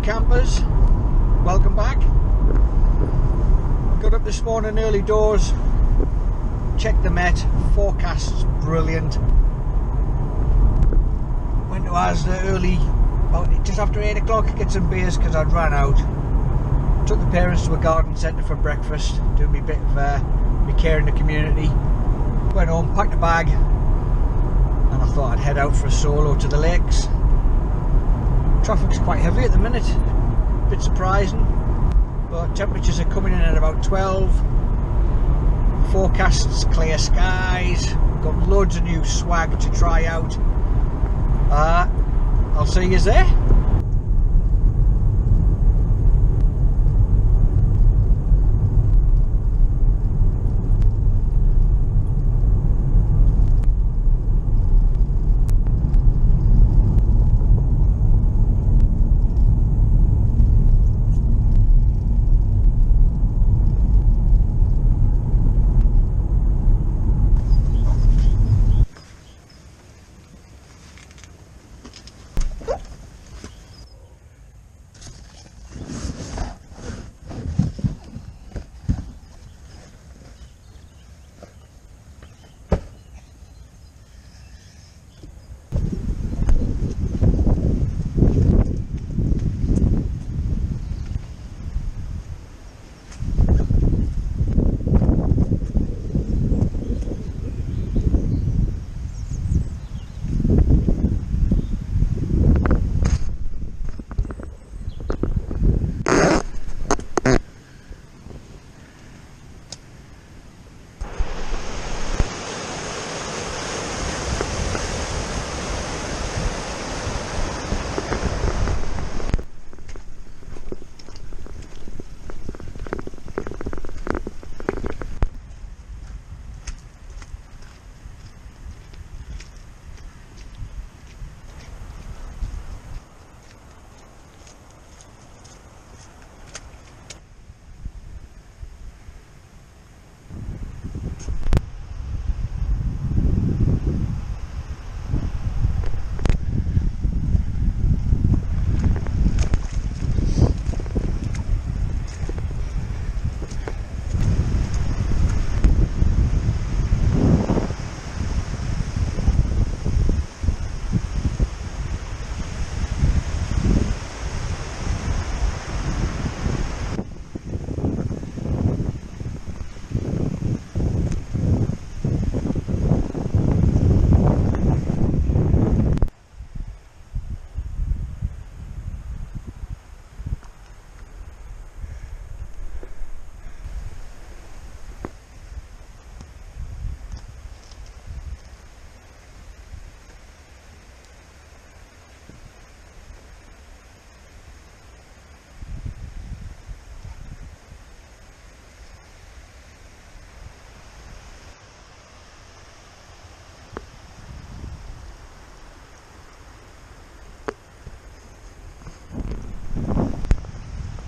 campers, welcome back. Got up this morning early doors, checked the Met, forecast's brilliant. Went to Asda early, about just after 8 o'clock, get some beers because I'd ran out. Took the parents to a garden centre for breakfast, doing me bit of me care in the community. Went home, packed a bag, and I thought I'd head out for a solo to the lakes. Traffic's quite heavy at the minute, a bit surprising, but temperatures are coming in at about 12. Forecasts clear skies, got loads of new swag to try out. I'll see you there.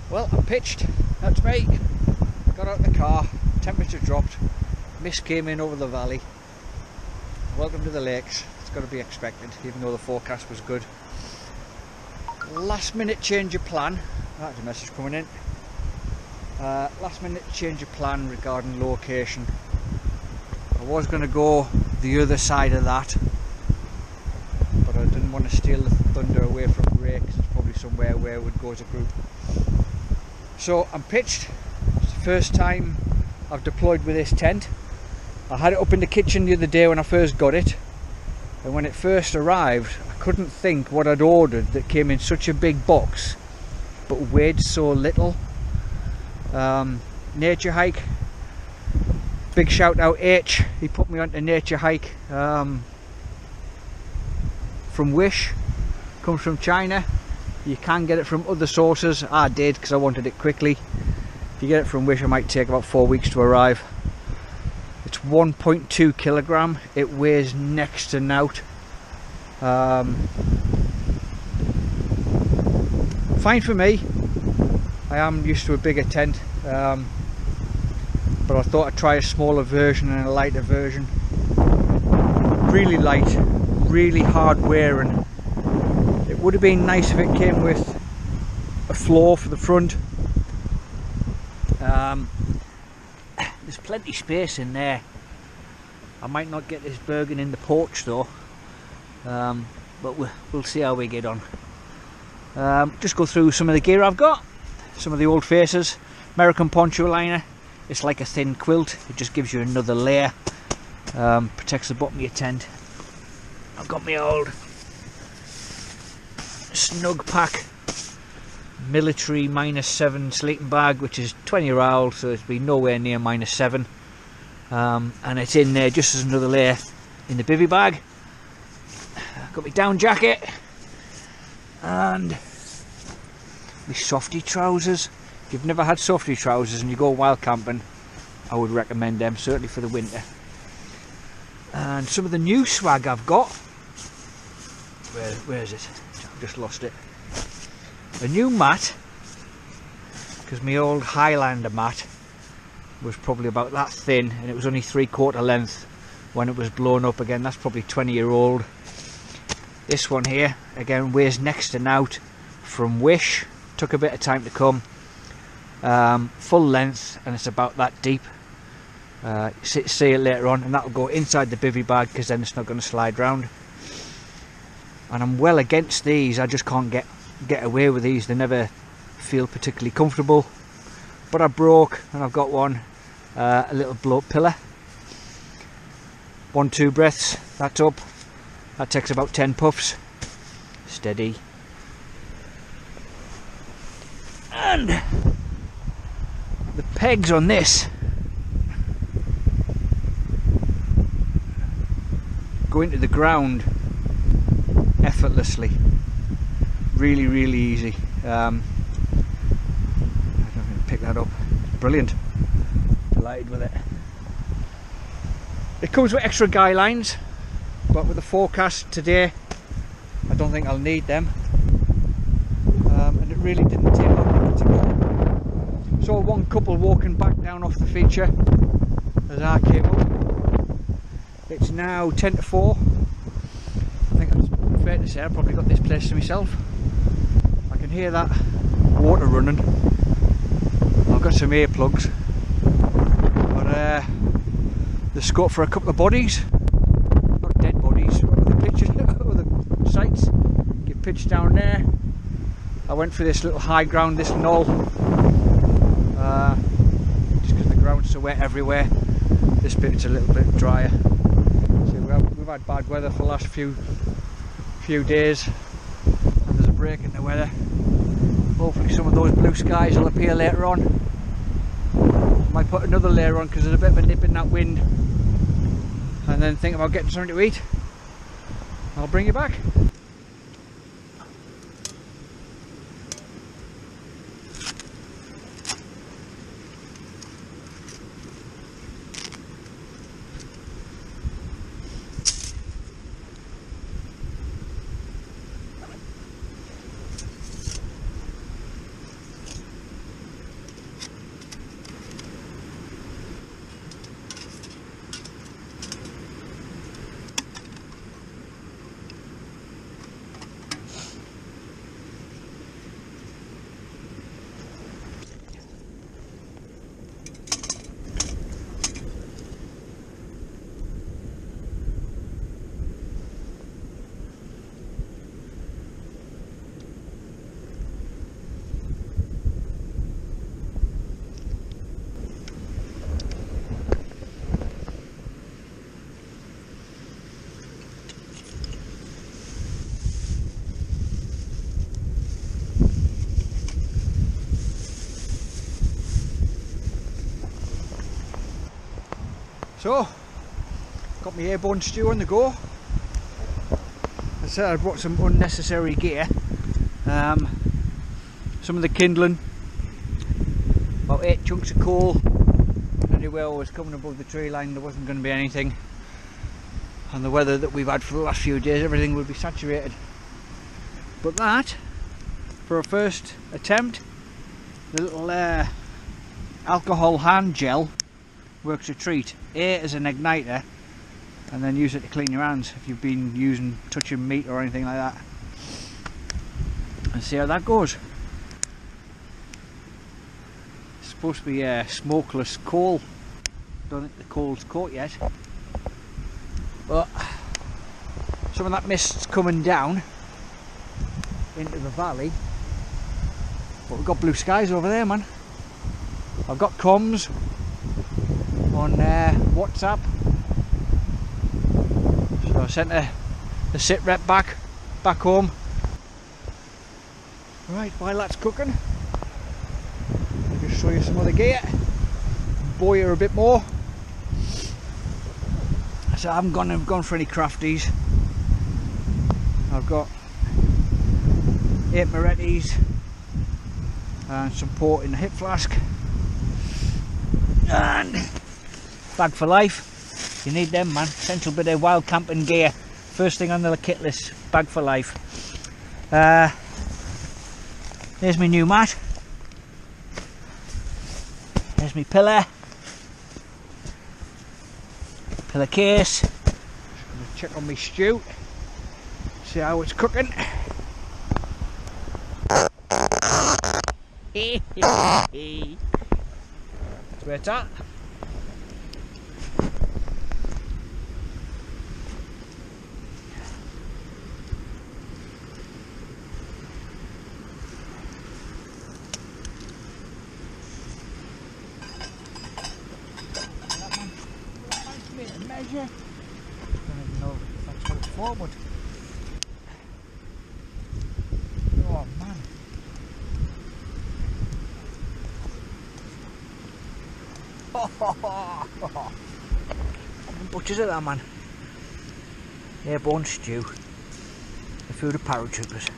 Well, I'm pitched, that's me. Got out of the car, temperature dropped, mist came in over the valley. Welcome to the lakes, it's got to be expected, even though the forecast was good. Last minute change of plan, that's a message coming in. Last minute change of plan regarding location. I was going to go the other side of that, but I didn't want to steal the thunder away from Ray, because it's probably somewhere where we'd go as a group. So I'm pitched. It's the first time I've deployed with this tent. I had it up in the kitchen the other day when I first got it, and when it first arrived I couldn't think what I'd ordered that came in such a big box but weighed so little. Nature Hike, big shout out H, he put me onto Nature Hike from Wish, comes from China. You can get it from other sources. I did because I wanted it quickly. If you get it from Wish, it might take about 4 weeks to arrive. It's 1.2 kilogram. It weighs next to nought. Fine for me. I am used to a bigger tent, but I thought I'd try a smaller version and a lighter version. Really light, really hard wearing. It would have been nice if it came with a floor for the front. There's plenty space in there. I might not get this Bergen in the porch though, but we'll see how we get on. Just go through some of the gear I've got. Some of the old faces. American poncho liner. It's like a thin quilt. It just gives you another layer. Protects the bottom of your tent. I've got my old snug pack military -7 sleeping bag, which is 20-year old, so it's been nowhere near -7. And it's in there just as another layer in the bivvy bag. Got my down jacket and my softy trousers. If you've never had softy trousers and you go wild camping, I would recommend them, certainly for the winter. And some of the new swag I've got. Where is it? I've just lost it. A new mat, because my old Highlander mat was probably about that thin, and it was only 3/4 length when it was blown up again. That's probably 20-year-old. This one here, again, weighs next to nought, from Wish. Took a bit of time to come. Full length, and it's about that deep. See it later on, and that'll go inside the bivvy bag because then it's not going to slide round. And I'm well against these. I just can't get away with these. They never feel particularly comfortable. But I broke, and I've got one, a little blow up pillar. 1-2 breaths. That's up. That takes about 10 puffs. Steady. And the pegs on this go into the ground effortlessly. Really, really easy. I don't know if I can pick that up. Brilliant. Delighted with it. It comes with extra guy lines, but with the forecast today, I don't think I'll need them. And it really didn't take long to go. Saw one couple walking back down off the feature as I came up. It's now 10 to 4. I think it's fair to say I've probably got this place to myself. I can hear that water running. I've got some earplugs, but there's scope for a couple of bodies, not dead bodies, other pictures, other sites. Get pitched down there. I went for this little high ground, this knoll, just because the ground's so wet everywhere. This bit's a little bit drier. So we've had bad weather for the last few days, and there's a break in the weather. Hopefully some of those blue skies will appear later on. Might put another layer on because there's a bit of a nip in that wind, and then think about getting something to eat. I'll bring you back. So, got my airborne stew on the go. I said I brought some unnecessary gear. Some of the kindling, about 8 chunks of coal. Anywhere I was coming above the tree line, there wasn't going to be anything. And the weather that we've had for the last few days, everything would be saturated. But that, for a first attempt, the little alcohol hand gel works a treat. A as an igniter, and then use it to clean your hands if you've been touching meat or anything like that, and see how that goes. supposed to be smokeless coal. Don't think the coal's caught yet, but some of that mist's coming down into the valley. But we've got blue skies over there, man. I've got comms on WhatsApp, so I sent the sit rep back home. Right, while that's cooking, I'll just show you some of the gear, bore you a bit more. So I haven't gone for any crafties. I've got 8 Moretti's and some port in the hip flask, and bag for life. You need them, man. Essential bit of wild camping gear. First thing on the kit list, bag for life. There's my new mat. There's my pillar case. Just gonna check on my stew, see how it's cooking. That's where it's at. Measure. I don't even know if that's what it's for, but oh man. Butchers at that, man. Airborne stew. The food of paratroopers.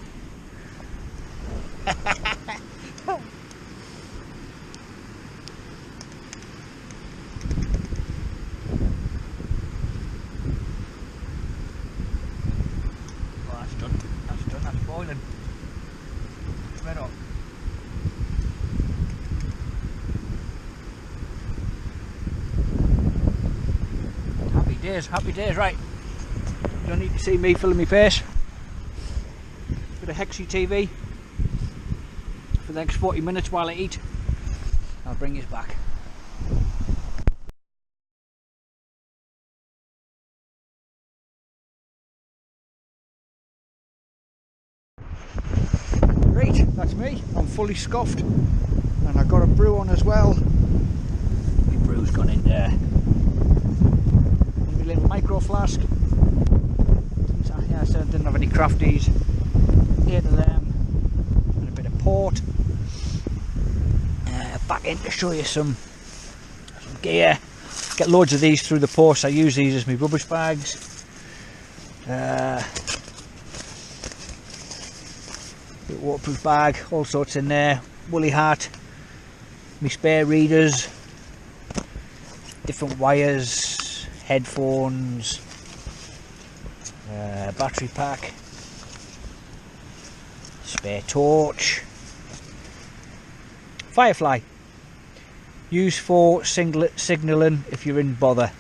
That's boiling. Red hot. Happy days, right. You don't need to see me filling my face. Bit of Hexy TV for the next 40 minutes while I eat. I'll bring you back. Right, that's me. I'm fully scoffed, and I've got a brew on as well. My brew's gone in there. Little micro flask. So, yeah, I said I didn't have any crafties. 8 of them and a bit of port. Back in to show you some gear. Get loads of these through the post. I use these as my rubbish bags. Waterproof bag, all sorts in there. Woolly hat, my spare readers, different wires, headphones, battery pack, spare torch, firefly, used for signalling if you're in bother.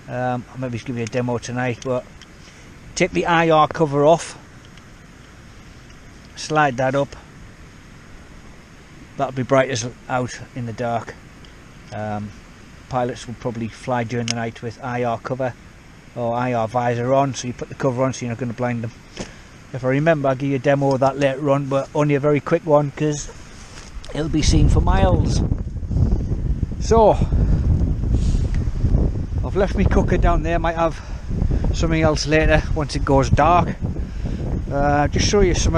I'll maybe give you a demo tonight, but take the IR cover off, slide that up, that'll be bright as out in the dark. Pilots will probably fly during the night with IR cover or IR visor on, so you put the cover on so you're not going to blind them. If I remember, I'll give you a demo of that later on, but only a very quick one because it'll be seen for miles. So I've left my cooker down there. Might have something else later once it goes dark. Just show you some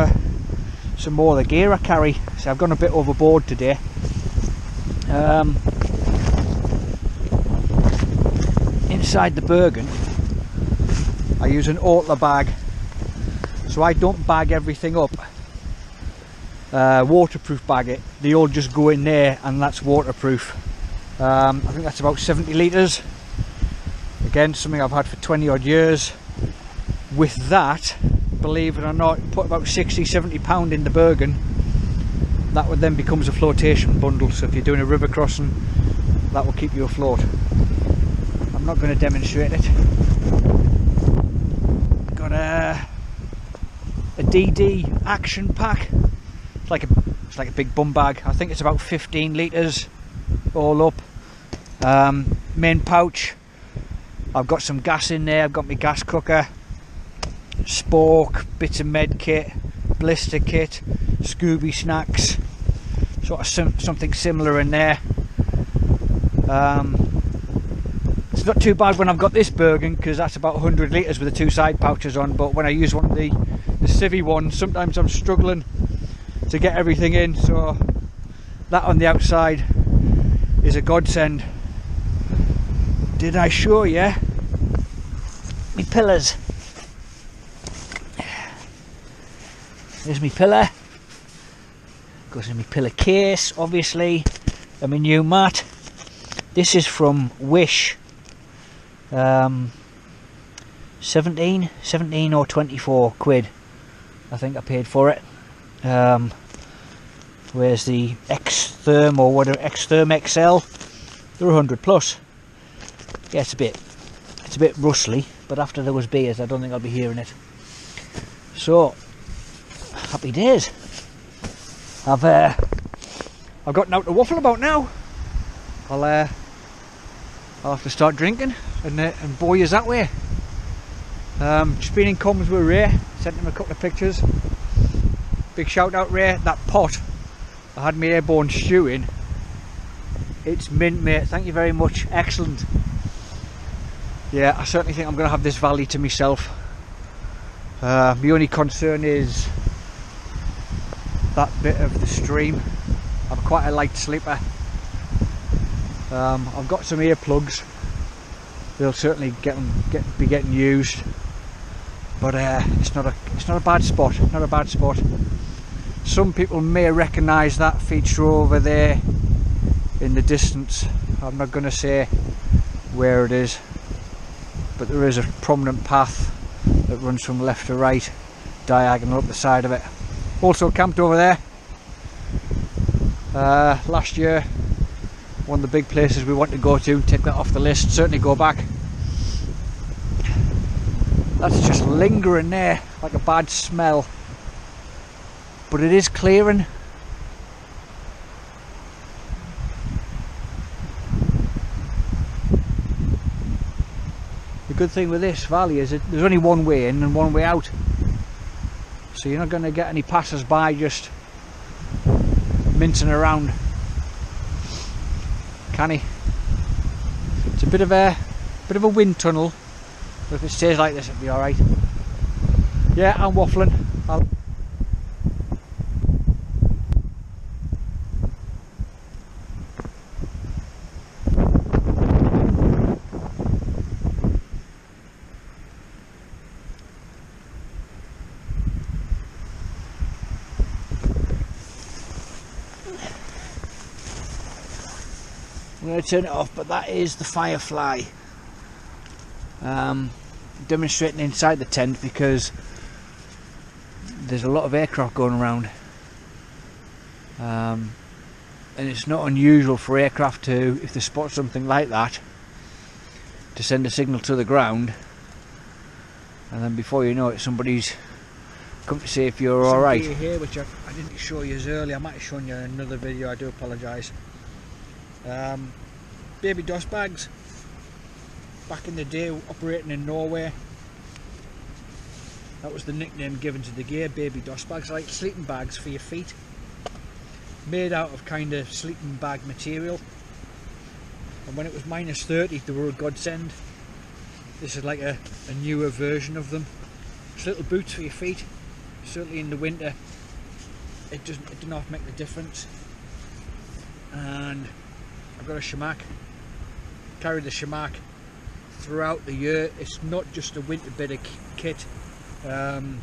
more of the gear I carry. So I've gone a bit overboard today. Inside the Bergen I use an Ortler bag, so I don't bag everything up, waterproof bag it. They all just go in there and that's waterproof. I think that's about 70 litres. Again, something I've had for 20 odd years. With that, believe it or not, put about 60-70 pound in the Bergen. That would then becomes a flotation bundle, so if you're doing a river crossing, that will keep you afloat. I'm not going to demonstrate it. Got a DD action pack. It's Looks like a big bum bag. I think it's about 15 litres all up. Main pouch. I've got some gas in there. I've got my gas cooker, spork, bits of med kit, blister kit, Scooby snacks, sort of something similar in there. It's not too bad when I've got this Bergen, because that's about 100 litres with the 2 side pouches on, but when I use one of the civvy ones, sometimes I'm struggling to get everything in, so that on the outside is a godsend. Did I show you my pillars? There's my pillar. Goes in my pillar case, obviously, and my new mat. This is from Wish. 17 or 24 quid I think I paid for it. Where's the X-Therm or whatever, X-Therm XL? They're 100 plus. Yeah, it's a bit rustly, but after those beers I don't think I'll be hearing it. So happy days. I've got now to waffle about now. I'll have to start drinking and bore you that way. Just been in comments with Ray, sent him a couple of pictures. Big shout out, Ray. That pot I had my airborne stew in, it's mint, mate. Thank you very much. Excellent. Yeah, I certainly think I'm going to have this valley to myself. My only concern is that bit of the stream. I'm quite a light sleeper. I've got some earplugs. They'll certainly be getting used, but it's not a bad spot. Not a bad spot. Some people may recognise that feature over there in the distance. I'm not going to say where it is, but there is a prominent path that runs from left to right, diagonal up the side of it. Also camped over there last year. One of the big places we want to go to. Take that off the list. Certainly go back. That's just lingering there like a bad smell, but it is clearing. The good thing with this valley is that there's only one way in and one way out, so you're not going to get any passers-by just mincing around, can he? It's a bit of a wind tunnel, but if it stays like this it'll be alright. Yeah, I'm waffling. I'm going to turn it off, but that is the Firefly. Demonstrating inside the tent because there's a lot of aircraft going around, and it's not unusual for aircraft to, if they spot something like that, to send a signal to the ground, and then before you know it somebody's come to see if you're alright. Here, which I didn't show you earlier, I might have shown you in another video, I do apologise. Baby dust bags. Back in the day, operating in Norway, that was the nickname given to the gear. Baby dust bags, like sleeping bags for your feet, made out of kind of sleeping bag material. And when it was -30, they were a godsend. This is like a newer version of them. It's little boots for your feet. Certainly in the winter, it doesn't half make the difference. And I've got a shamak. Carry the shamak throughout the year. It's not just a winter bit of kit. It's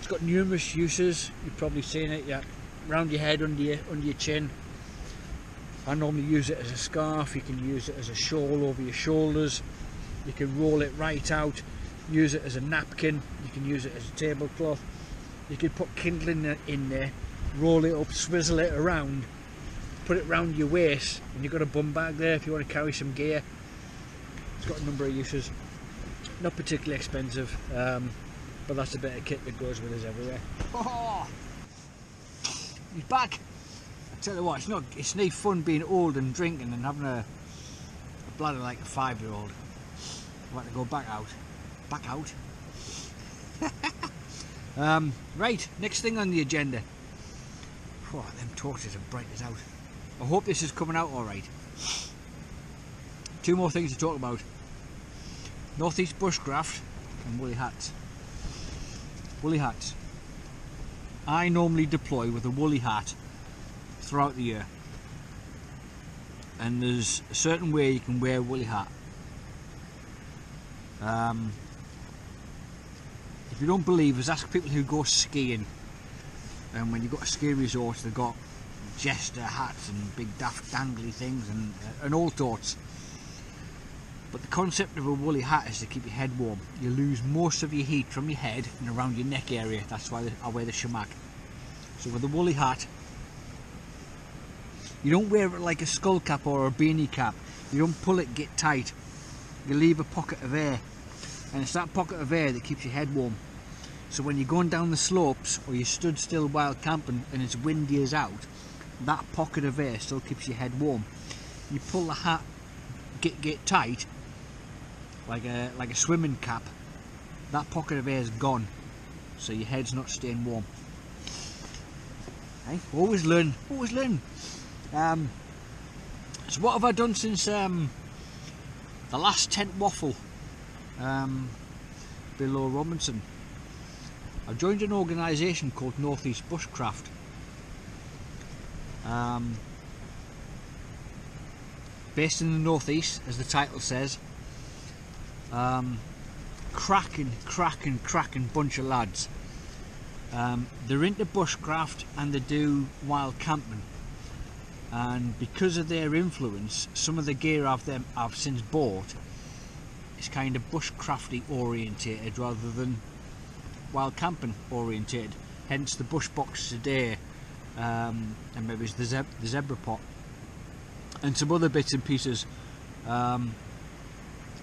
got numerous uses. You've probably seen it. Yeah, round your head, under your chin. I normally use it as a scarf. You can use it as a shawl over your shoulders. You can roll it right out. Use it as a napkin. You can use it as a tablecloth. You can put kindling in there, roll it up, swizzle it around, put it round your waist, and you've got a bum bag there if you want to carry some gear. It's got a number of uses. Not particularly expensive, but that's a bit of kit that goes with us everywhere. Oh. he's back. I tell you what, it's no fun being old and drinking and having a bladder like a 5-year-old. I want to go back out. Back out. Right, next thing on the agenda. Oh, them torches have brightened us out. I hope this is coming out alright. 2 more things to talk about. Northeast Bushcraft and woolly hats. Woolly hats. I normally deploy with a woolly hat throughout the year. And there's a certain way you can wear a woolly hat. If you don't believe us, ask people who go skiing. And when you go to ski resorts, they've got jester hats and big daft dangly things and all sorts. But the concept of a woolly hat is to keep your head warm. You lose most of your heat from your head and around your neck area. That's why I wear the shamak. So with a woolly hat, you don't wear it like a skull cap or a beanie cap. You don't pull it, get tight. You leave a pocket of air. And it's that pocket of air that keeps your head warm. So when you're going down the slopes or you stood still while camping and it's windy as out, that pocket of air still keeps your head warm. You pull the hat, get tight, like a swimming cap, that pocket of air is gone, so your head's not staying warm. Hey, always learn, always learn. So what have I done since the last tent waffle? Below Robinson. I've joined an organisation called Northeast Bushcraft. Based in the northeast, as the title says. Cracking bunch of lads. They're into bushcraft and they do wild camping. And because of their influence, some of the gear I've since bought is kind of bushcrafty orientated rather than wild camping orientated. Hence the bush box today, and maybe it's the zebra pot and some other bits and pieces.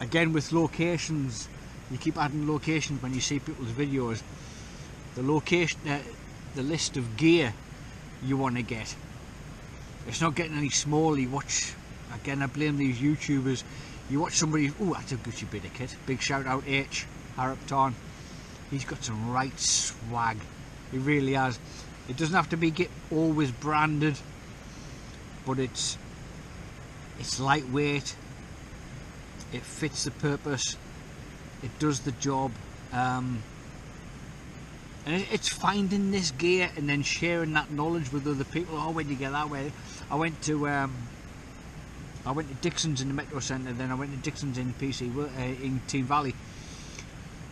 Again, with locations, you keep adding locations when you see people's videos. The location, the list of gear you want to get. It's not getting any smaller. You watch, again, I blame these YouTubers. You watch somebody, oh, that's a Gucci bit of kit. Big shout out H, Hartsop. He's got some right swag. He really has. It doesn't have to be always branded, but it's lightweight. It fits the purpose. It does the job. And it's finding this gear and then sharing that knowledge with other people. Oh, when you get that way, I went to Dixon's in the Metro Centre, then I went to Dixon's in in Team Valley,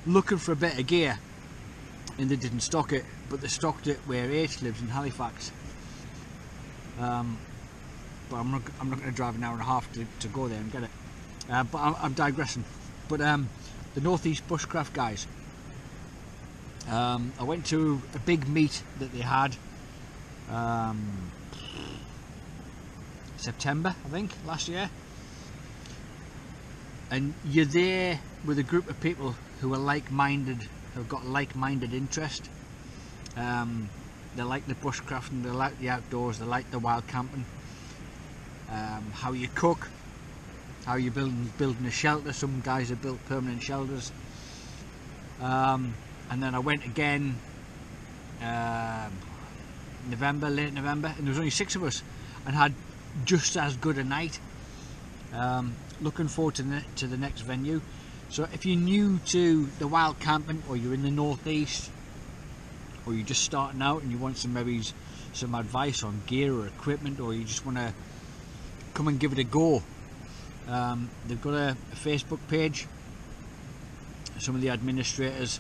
looking for a bit of gear, and they didn't stock it, but they stocked it where H lives in Halifax. But I'm not going to drive an hour and a half to go there and get it. But I'm digressing. But the Northeast Bushcraft guys. I went to a big meet that they had September, I think, last year, and you're there with a group of people who are like-minded, who've got like-minded interest. They like the bushcrafting, they like the outdoors, they like the wild camping, how you cook, how you're building a shelter. Some guys have built permanent shelters. And then I went again November, late November, and there was only 6 of us and had just as good a night. Looking forward to the next venue. So if you're new to the wild camping, or you're in the northeast, or you're just starting out and you want some advice on gear or equipment, or you just want to come and give it a go, they've got a Facebook page. Some of the administrators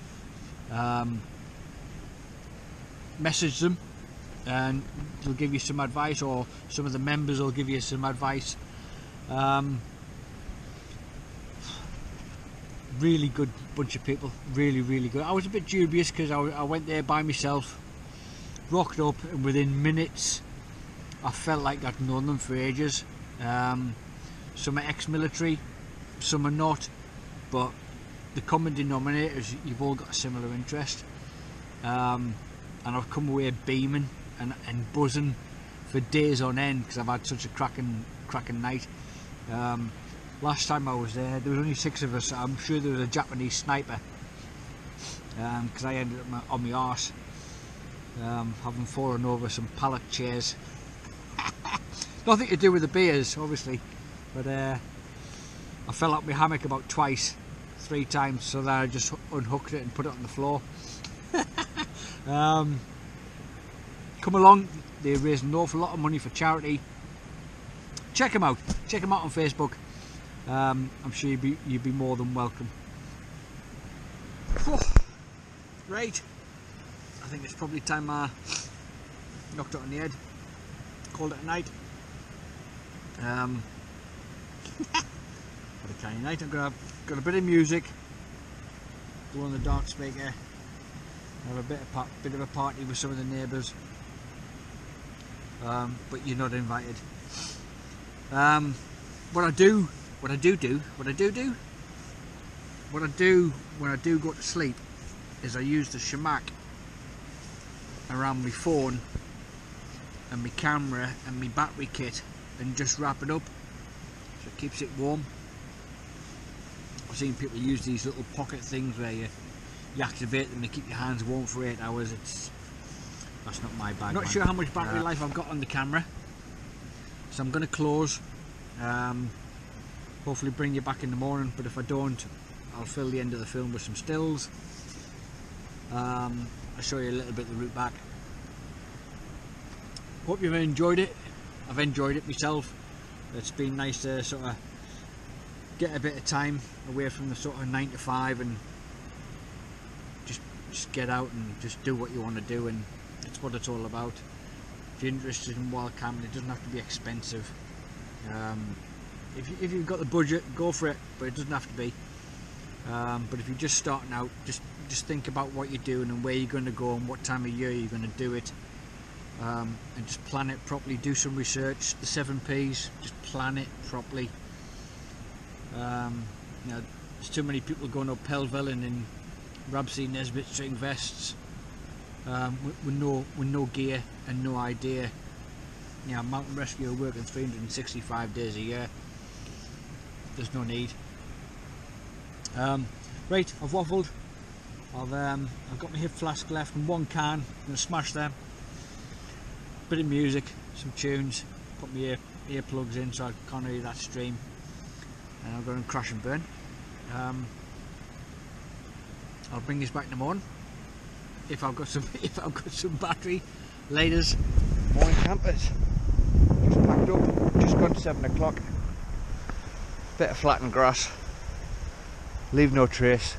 message them and they'll give you some advice, or some of the members will give you some advice. Really good bunch of people, really good. I was a bit dubious because I went there by myself, rocked up, and within minutes I felt like I'd known them for ages. Some are ex-military, some are not, but the common denominator is you've all got a similar interest. And I've come away beaming and buzzing for days on end because I've had such a cracking night. Last time I was there was only 6 of us. I'm sure there was a Japanese sniper because I ended up on my arse having fallen over some pallet chairs. Nothing to do with the beers obviously, but I fell out my hammock about 3 times, so then I just unhooked it and put it on the floor. Come along, they raise an awful lot of money for charity. Check them out on Facebook. I'm sure you'd be more than welcome. Right, I think it's probably time I knocked it on the head, called it a night. What a tiny night. I've got a bit of music, go on the dark speaker, have a bit of a party with some of the neighbours, but you're not invited. What I do when I do go to sleep is I use the shamac around my phone and my camera and my battery kit and just wrap it up so it keeps it warm. I've seen people use these little pocket things where you activate them to keep your hands warm for 8 hours. That's not my bag. Not sure how much battery life I've got on the camera, so I'm going to close. Hopefully bring you back in the morning, but if I don't, I'll fill the end of the film with some stills. I'll show you a little bit of the route back. Hope you've enjoyed it. I've enjoyed it myself. It's been nice to sort of get a bit of time away from the sort of 9 to 5 and just get out and just do what you want to do, and it's what it's all about. If you're interested in Wildcamp, it doesn't have to be expensive. If you've got the budget, go for it, but it doesn't have to be. But if you're just starting out, just think about what you're doing and where you're going to go and what time of year you're going to do it, and just plan it properly. Do some research. The 7 P's, just plan it properly. You know, there's too many people going up Pelville and in Rabsy Nesbitt string vests with no gear and no idea. You know, mountain rescue working 365 days a year. There's no need. Right, I've waffled. I've got my hip flask left and 1 can. I'm going to smash them. Bit of music, some tunes. Put my earplugs in so I can't hear that stream. And I'm going to crash and burn. I'll bring this back in the morning if I've got some battery. Laters. Morning campers. Just packed up. Just gone 7 o'clock. Bit of flattened grass. Leave no trace.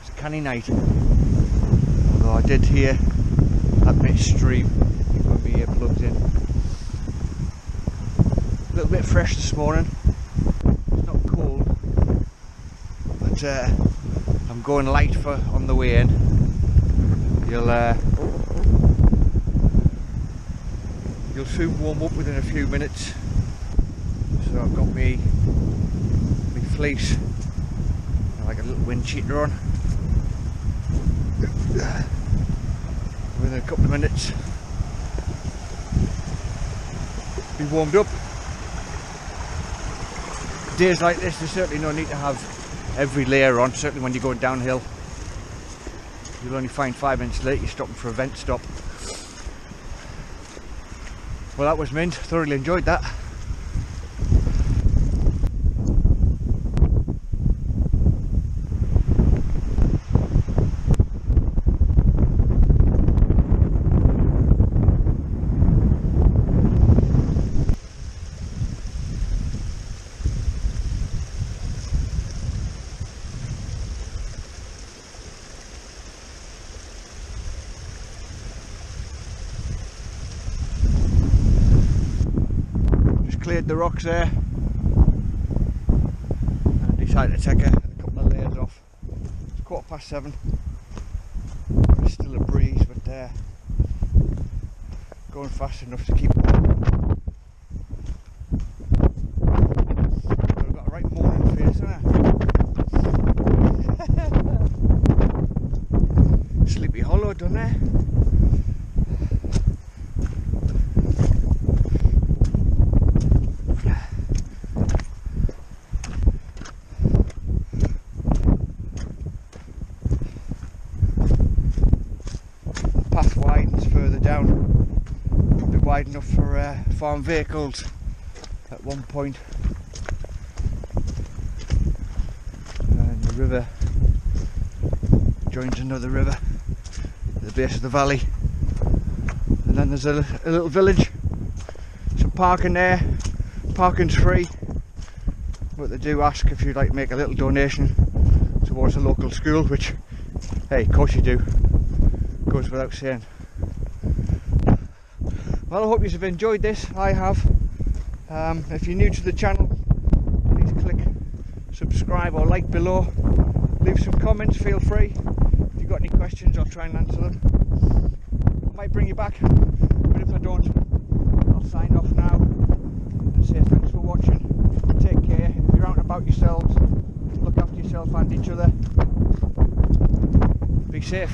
It's a canny night. Although I did hear that bit stream with my earplugs in. A little bit fresh this morning. It's not cold, but I'm going light on the way in. You'll soon warm up within a few minutes. So I've got me fleece, like a little wind cheater on. Within a couple of minutes, be warmed up. Days like this, there's certainly no need to have every layer on. Certainly when you're going downhill, you'll only find 5 minutes later you're stopping for a vent stop. Well, that was mint. Thoroughly enjoyed that. Cleared the rocks there and decided to take a couple of layers off. It's 7:15. There's still a breeze, but going fast enough to keep warm. I've got a right morning face, haven't I? Sleepy Hollow, done there. wide enough for farm vehicles at one point. And the river joins another river at the base of the valley. And then there's a little village, some parking there, parking's free, but they do ask if you'd like to make a little donation towards a local school, which, hey, of course you do, goes without saying. Well, I hope you have enjoyed this. I have. If you're new to the channel, please click subscribe or like below. Leave some comments, feel free. If you've got any questions, I'll try and answer them. I might bring you back, but if I don't, I'll sign off now and say thanks for watching. Take care. If you're out and about yourselves, look after yourself and each other. Be safe.